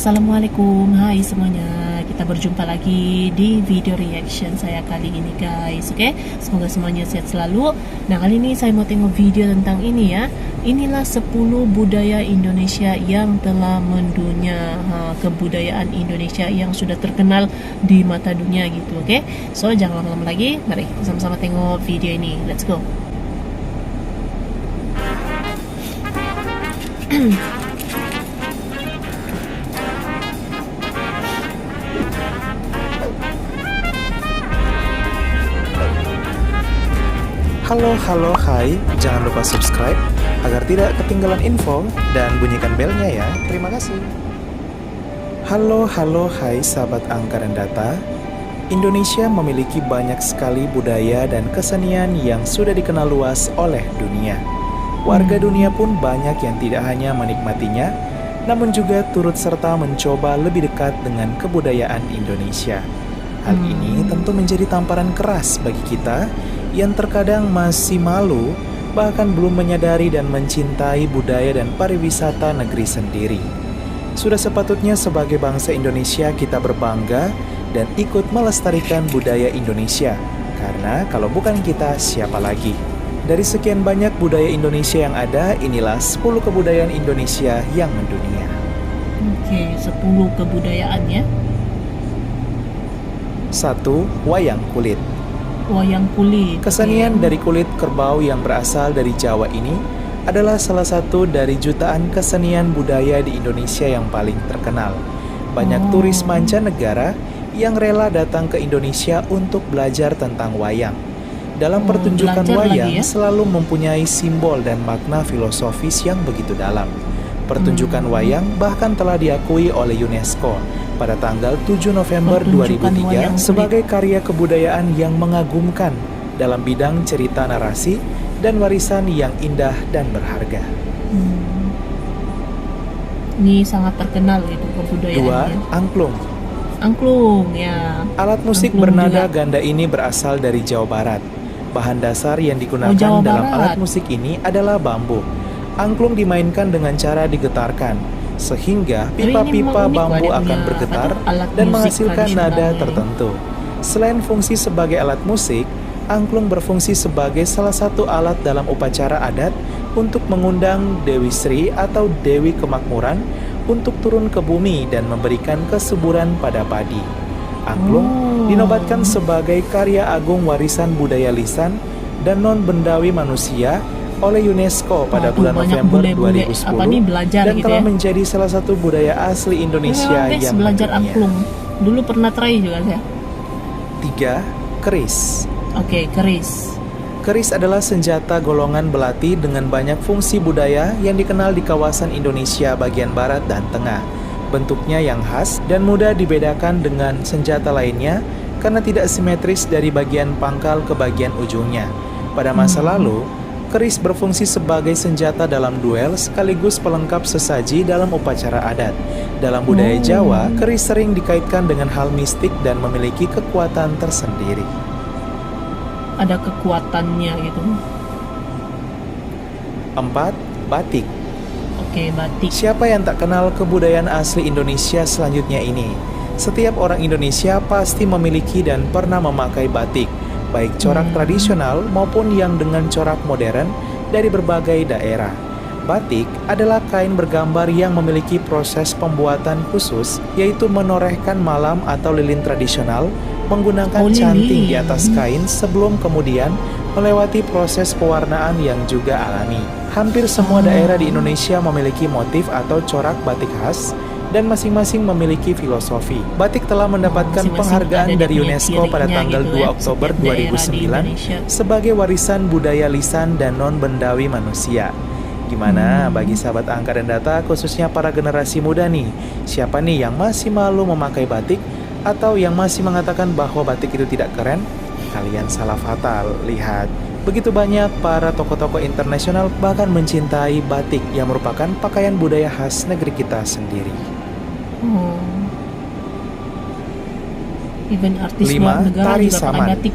Assalamualaikum, hai semuanya. Kita berjumpa lagi di video reaction saya kali ini guys. Oke, semoga semuanya sehat selalu. Nah, kali ini saya mau tengok video tentang ini ya. Inilah 10 budaya Indonesia yang telah mendunia. Kebudayaan Indonesia yang sudah terkenal di mata dunia gitu. Oke, so jangan lama-lama lagi. Mari sama-sama tengok video ini. Let's go. Halo, hai, jangan lupa subscribe agar tidak ketinggalan info dan bunyikan belnya ya, terima kasih. Halo, hai sahabat angka dan data. Indonesia memiliki banyak sekali budaya dan kesenian yang sudah dikenal luas oleh dunia. Warga dunia pun banyak yang tidak hanya menikmatinya, namun juga turut serta mencoba lebih dekat dengan kebudayaan Indonesia. Hal ini tentu menjadi tamparan keras bagi kita yang terkadang masih malu, bahkan belum menyadari dan mencintai budaya dan pariwisata negeri sendiri. Sudah sepatutnya sebagai bangsa Indonesia kita berbangga dan ikut melestarikan budaya Indonesia, karena kalau bukan kita, siapa lagi? Dari sekian banyak budaya Indonesia yang ada, inilah 10 kebudayaan Indonesia yang mendunia. Oke, 10 kebudayaan ya. 1. Wayang kulit. Wayang kulit. Kesenian dari kulit kerbau yang berasal dari Jawa ini adalah salah satu dari jutaan kesenian budaya di Indonesia yang paling terkenal. Banyak turis mancanegara yang rela datang ke Indonesia untuk belajar tentang wayang. Dalam pertunjukan wayang selalu mempunyai simbol dan makna filosofis yang begitu dalam. Pertunjukan wayang bahkan telah diakui oleh UNESCO pada tanggal 7 November 2003 sebagai karya kebudayaan yang mengagumkan dalam bidang cerita narasi dan warisan yang indah dan berharga. Ini sangat terkenal itu kebudayaan. 2. Angklung. Angklung ya. Alat musik Angklung bernada juga. ganda ini berasal dari Jawa Barat. Bahan dasar yang digunakan dalam alat musik ini adalah bambu. Angklung dimainkan dengan cara digetarkan, sehingga pipa-pipa bambu akan bergetar dan menghasilkan nada tertentu. Selain fungsi sebagai alat musik, angklung berfungsi sebagai salah satu alat dalam upacara adat untuk mengundang Dewi Sri atau Dewi Kemakmuran untuk turun ke bumi dan memberikan kesuburan pada padi. Angklung dinobatkan sebagai karya agung warisan budaya lisan dan non-bendawi manusia oleh UNESCO pada bulan November 2010 dan telah menjadi salah satu budaya asli Indonesia yang belajar mendunia. angklung. Dulu pernah try juga saya. 3. Keris. Oke, keris. Keris adalah senjata golongan belati dengan banyak fungsi budaya yang dikenal di kawasan Indonesia bagian barat dan tengah. Bentuknya yang khas dan mudah dibedakan dengan senjata lainnya karena tidak simetris dari bagian pangkal ke bagian ujungnya. Pada masa lalu, keris berfungsi sebagai senjata dalam duel sekaligus pelengkap sesaji dalam upacara adat. Dalam budaya Jawa, keris sering dikaitkan dengan hal mistik dan memiliki kekuatan tersendiri. Ada kekuatannya gitu. 4. Batik. Oke, batik. Siapa yang tak kenal kebudayaan asli Indonesia selanjutnya ini? Setiap orang Indonesia pasti memiliki dan pernah memakai batik, baik corak tradisional maupun yang dengan corak modern dari berbagai daerah. Batik adalah kain bergambar yang memiliki proses pembuatan khusus, yaitu menorehkan malam atau lilin tradisional menggunakan canting di atas kain sebelum kemudian melewati proses pewarnaan yang juga alami. Hampir semua daerah di Indonesia memiliki motif atau corak batik khas dan masing-masing memiliki filosofi. Batik telah mendapatkan penghargaan dari UNESCO pada tanggal 2 Oktober 2009 sebagai warisan budaya lisan dan non-bendawi manusia. Gimana bagi sahabat angka dan data, khususnya para generasi muda nih? Siapa nih yang masih malu memakai batik atau yang masih mengatakan bahwa batik itu tidak keren? Kalian salah fatal. Lihat, begitu banyak para tokoh-tokoh internasional bahkan mencintai batik yang merupakan pakaian budaya khas negeri kita sendiri. Even artis 5. luar negara Tari juga pakai Saman. batik.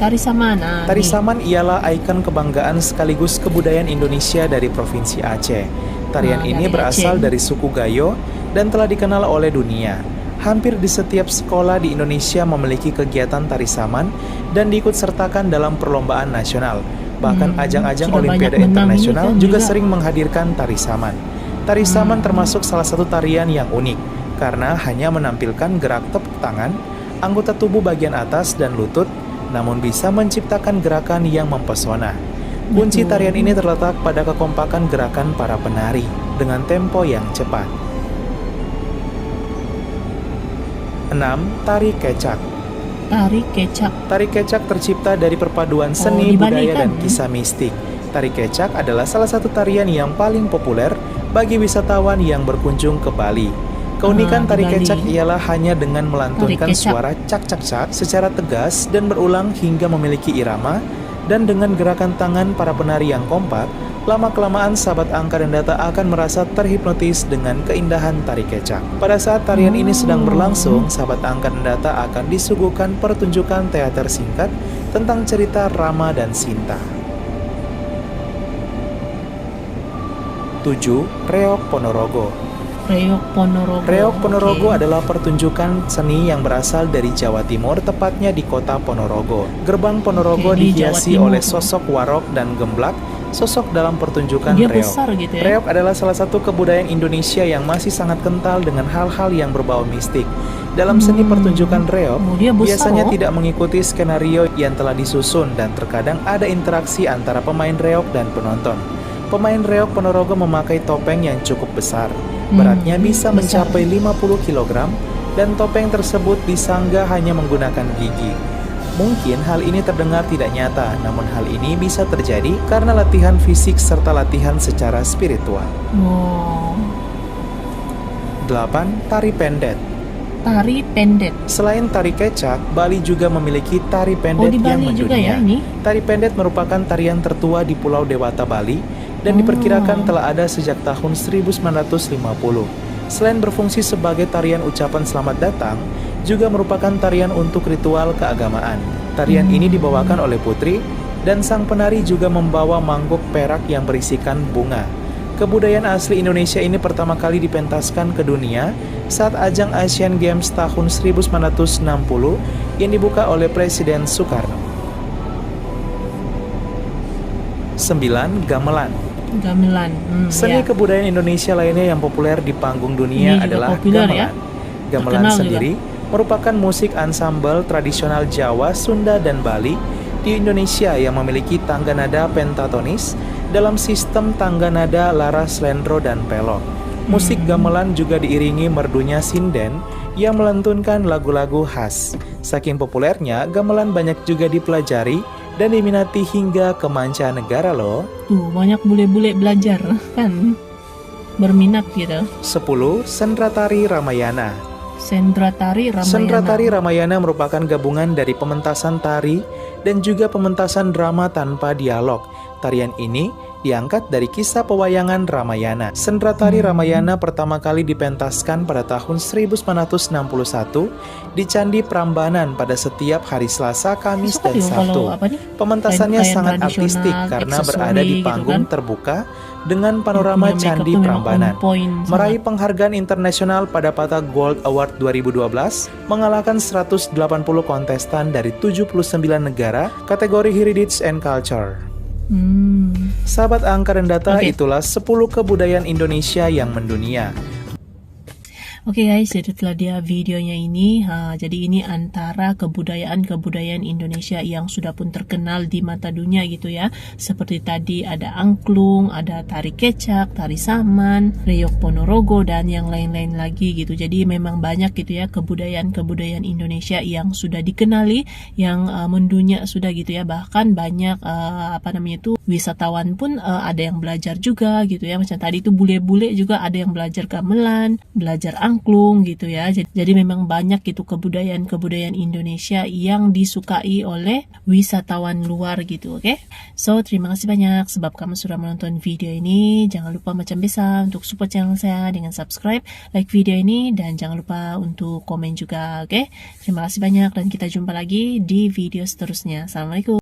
Tari Saman. Tari Saman ialah ikon kebanggaan sekaligus kebudayaan Indonesia dari Provinsi Aceh. Tarian ini berasal dari suku Gayo dan telah dikenal oleh dunia. Hampir di setiap sekolah di Indonesia memiliki kegiatan tari saman dan diikut sertakan dalam perlombaan nasional. Bahkan ajang-ajang sudah Olimpiade banyak menang ini internasional kan juga juga. sering menghadirkan tari saman. Tari saman termasuk salah satu tarian yang unik karena hanya menampilkan gerak tepuk tangan, anggota tubuh bagian atas dan lutut, namun bisa menciptakan gerakan yang mempesona. Kunci Betul. tarian ini terletak pada kekompakan gerakan para penari dengan tempo yang cepat. 6. Tari kecak. Tari kecak. Tari kecak tercipta dari perpaduan seni, di Bali budaya, kan? dan kisah mistik. Tari kecak adalah salah satu tarian yang paling populer bagi wisatawan yang berkunjung ke Bali. Keunikan di tari Bali. kecak ialah hanya dengan melantunkan Tari kecak. suara cak-cak-cak secara tegas dan berulang hingga memiliki irama, dan dengan gerakan tangan para penari yang kompak, lama-kelamaan sahabat angka dan data akan merasa terhipnotis dengan keindahan tari kecak. Pada saat tarian ini sedang berlangsung, sahabat angka dan data akan disuguhkan pertunjukan teater singkat tentang cerita Rama dan Sinta. 7. Reok Ponorogo. Reok Ponorogo. Reok Ponorogo Oke. adalah pertunjukan seni yang berasal dari Jawa Timur, tepatnya di kota Ponorogo. Gerbang Ponorogo Oke, di Jawa dihiasi Timur. oleh sosok warok dan gemblak, sosok dalam pertunjukan Dia reok. besar gitu ya. Reok adalah salah satu kebudayaan Indonesia yang masih sangat kental dengan hal-hal yang berbau mistik. Dalam seni pertunjukan reok, Dia besar biasanya loh. tidak mengikuti skenario yang telah disusun dan terkadang ada interaksi antara pemain reok dan penonton. Pemain reok Ponorogo memakai topeng yang cukup besar. Beratnya bisa besar. mencapai 50 kg dan topeng tersebut disanggah hanya menggunakan gigi. Mungkin hal ini terdengar tidak nyata, namun hal ini bisa terjadi karena latihan fisik serta latihan secara spiritual. Wow. 8. Tari pendet. Tari pendet. Selain tari kecak, Bali juga memiliki tari pendet Di yang Bali juga mendunia. ya ini. Tari pendet merupakan tarian tertua di Pulau Dewata Bali dan diperkirakan telah ada sejak tahun 1950. Selain berfungsi sebagai tarian ucapan selamat datang, juga merupakan tarian untuk ritual keagamaan. Tarian ini dibawakan oleh putri dan sang penari juga membawa mangkuk perak yang berisikan bunga. Kebudayaan asli Indonesia ini pertama kali dipentaskan ke dunia saat ajang Asian Games tahun 1960 yang dibuka oleh Presiden Soekarno. 9. Gamelan. Gamelan. Seni Ya. kebudayaan Indonesia lainnya yang populer di panggung dunia Ini juga adalah populer gamelan. ya. Gamelan Terkenal sendiri merupakan musik ansambel tradisional Jawa, Sunda, dan Bali di Indonesia yang memiliki tangga nada pentatonis dalam sistem tangga nada laras, lendro, dan pelok. Musik gamelan juga diiringi merdunya sinden yang melantunkan lagu-lagu khas. Saking populernya, gamelan banyak juga dipelajari dan diminati hingga ke mancanegara loh. Tuh, banyak bule-bule belajar kan. Berminat gitu. 10. Sendra Tari Ramayana. Sendra Tari Ramayana. Sendra Tari Ramayana merupakan gabungan dari pementasan tari dan juga pementasan drama tanpa dialog. Tarian ini diangkat dari kisah pewayangan Ramayana. Sendra Tari Ramayana pertama kali dipentaskan pada tahun 1961 di Candi Prambanan pada setiap hari Selasa, Kamis, Suka dan juga Sabtu. kalau apa nih? Pementasannya Kain-kain sangat tradisional, artistik karena berada di aksesori gitu panggung kan. terbuka dengan panorama Punya makeup Candi tuh memang Prambanan. on point Meraih sangat. penghargaan internasional pada Pata Gold Award 2012, mengalahkan 180 kontestan dari 79 negara kategori Heritage and Culture. Sahabat angka dan data, Oke. itulah 10 kebudayaan Indonesia yang mendunia. Oke guys, jadi itulah dia videonya ini. Jadi ini antara kebudayaan-kebudayaan Indonesia yang sudah pun terkenal di mata dunia gitu ya. Seperti tadi ada angklung, ada tari kecak, tari saman, reok Ponorogo, dan yang lain-lain lagi gitu. Jadi memang banyak gitu ya kebudayaan-kebudayaan Indonesia yang sudah dikenali, yang mendunia sudah gitu ya. Bahkan banyak wisatawan pun ada yang belajar juga gitu ya. Macam tadi itu bule-bule juga ada yang belajar gamelan, belajar angklung gitu ya. Jadi memang banyak gitu kebudayaan-kebudayaan Indonesia yang disukai oleh wisatawan luar gitu, oke? So, terima kasih banyak sebab kamu sudah menonton video ini. Jangan lupa macam biasa untuk support channel saya dengan subscribe, like video ini, dan jangan lupa untuk komen juga, oke? Terima kasih banyak dan kita jumpa lagi di video seterusnya. Assalamualaikum.